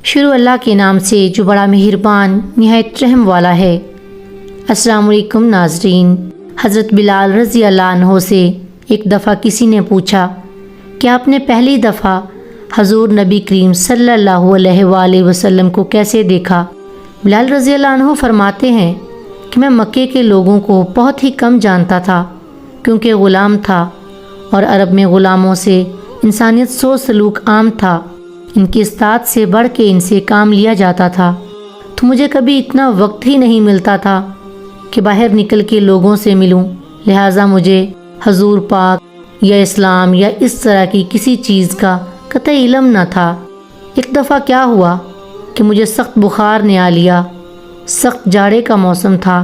شروع اللہ کے نام سے جو بڑا مہربان نہایت رحم والا ہے۔ السلام علیکم ناظرین۔ حضرت بلال رضی اللہ عنہ سے ایک دفعہ کسی نے پوچھا کہ آپ نے پہلی دفعہ حضور نبی کریم صلی اللہ علیہ وآلہ وسلم کو کیسے دیکھا؟ بلال رضی اللہ عنہ فرماتے ہیں کہ میں مکے کے لوگوں کو بہت ہی کم جانتا تھا، کیونکہ غلام تھا اور عرب میں غلاموں سے انسانیت سوچ سلوک عام تھا۔ ان کی اطاعت سے بڑھ کے ان سے کام لیا جاتا تھا، تو مجھے کبھی اتنا وقت ہی نہیں ملتا تھا کہ باہر نکل کے لوگوں سے ملوں، لہٰذا مجھے حضور پاک یا اسلام یا اس طرح کی کسی چیز کا قطعی علم نہ تھا۔ ایک دفعہ کیا ہوا کہ مجھے سخت بخار نے آ لیا۔ سخت جاڑے کا موسم تھا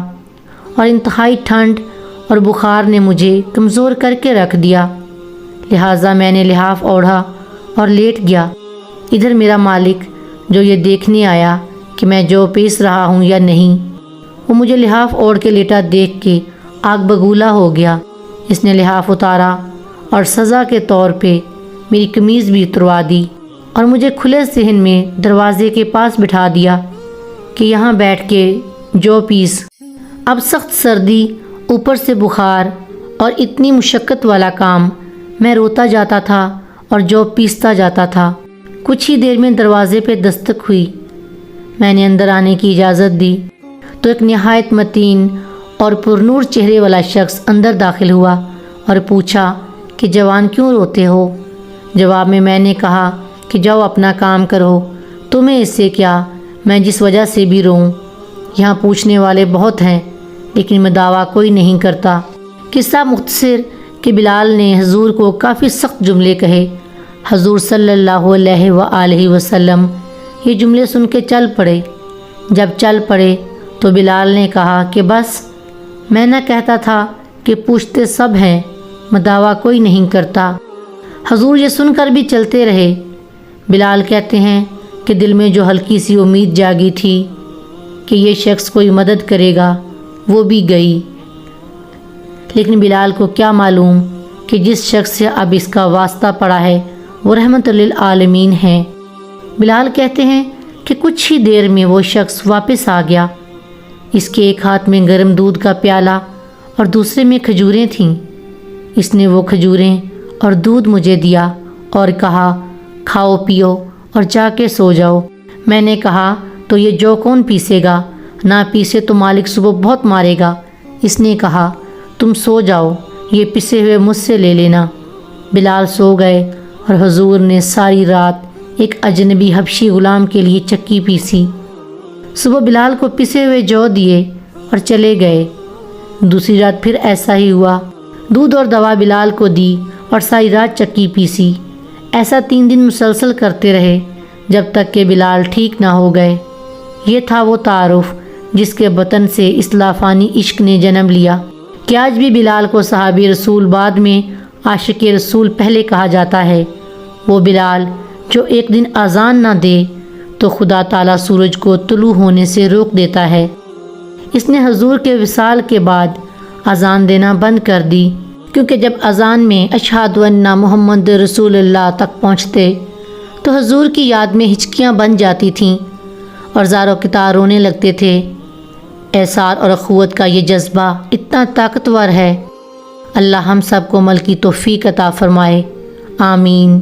اور انتہائی ٹھنڈ اور بخار نے مجھے کمزور کر کے رکھ دیا، لہٰذا میں نے لحاف اوڑھا اور لیٹ گیا۔ ادھر میرا مالک جو یہ دیکھنے آیا کہ میں جو پیس رہا ہوں یا نہیں، وہ مجھے لحاف اوڑھ کے لیٹا دیکھ کے آگ بگولا ہو گیا۔ اس نے لحاف اتارا اور سزا کے طور پہ میری قمیض بھی اتروا دی اور مجھے کھلے صحن میں دروازے کے پاس بٹھا دیا کہ یہاں بیٹھ کے جو پیس۔ اب سخت سردی، اوپر سے بخار اور اتنی مشقت والا کام، میں روتا جاتا تھا اور جو پیستا جاتا تھا۔ کچھ ہی دیر میں دروازے پہ دستک ہوئی۔ میں نے اندر آنے کی اجازت دی تو ایک نہایت متین اور پرنور چہرے والا شخص اندر داخل ہوا اور پوچھا کہ جوان کیوں روتے ہو؟ جواب میں نے کہا کہ جاؤ اپنا کام کرو، تمہیں اس سے کیا، میں جس وجہ سے بھی روں۔ یہاں پوچھنے والے بہت ہیں لیکن میں دعویٰ کوئی نہیں کرتا۔ قصہ مختصر کہ بلال نے حضور کو کافی سخت جملے کہے۔ حضور صلی اللہ علیہ وآلہ وسلم یہ جملے سن کے چل پڑے۔ جب چل پڑے تو بلال نے کہا کہ بس، میں نہ کہتا تھا کہ پوچھتے سب ہیں، میں دعویٰ کوئی نہیں کرتا۔ حضور یہ سن کر بھی چلتے رہے۔ بلال کہتے ہیں کہ دل میں جو ہلکی سی امید جاگی تھی کہ یہ شخص کوئی مدد کرے گا، وہ بھی گئی، لیکن بلال کو کیا معلوم کہ جس شخص سے اب اس کا واسطہ پڑا ہے وہ رحمت للعالمین ہے۔ بلال کہتے ہیں کہ کچھ ہی دیر میں وہ شخص واپس آ گیا۔ اس کے ایک ہاتھ میں گرم دودھ کا پیالہ اور دوسرے میں کھجوریں تھیں۔ اس نے وہ کھجوریں اور دودھ مجھے دیا اور کہا کھاؤ پیو اور جا کے سو جاؤ۔ میں نے کہا تو یہ جو کون پیسے گا؟ نہ پیسے تو مالک صبح بہت مارے گا۔ اس نے کہا تم سو جاؤ، یہ پسے ہوئے مجھ سے لے لینا۔ بلال سو گئے اور حضور نے ساری رات ایک اجنبی حبشی غلام کے لیے چکی پیسی۔ صبح بلال کو پسے ہوئے جو دیے اور چلے گئے۔ دوسری رات پھر ایسا ہی ہوا، دودھ اور دوا بلال کو دی اور ساری رات چکی پیسی۔ ایسا 3 دن مسلسل کرتے رہے جب تک کہ بلال ٹھیک نہ ہو گئے۔ یہ تھا وہ تعارف جس کے بطن سے اس لافانی عشق نے جنم لیا کہ آج بھی بلال کو صحابی رسول بعد میں عاشق رسول پہلے کہا جاتا ہے۔ وہ بلال جو ایک دن اذان نہ دے تو خدا تعالیٰ سورج کو طلوع ہونے سے روک دیتا ہے۔ اس نے حضور کے وصال کے بعد اذان دینا بند کر دی، کیونکہ جب اذان میں اشہد ان محمد رسول اللہ تک پہنچتے تو حضور کی یاد میں ہچکیاں بن جاتی تھیں اور زار و قطار رونے لگتے تھے۔ احسار اور اخوت کا یہ جذبہ اتنا طاقتور ہے۔ اللہ ہم سب کو عمل کی توفیق عطا فرمائے، آمین۔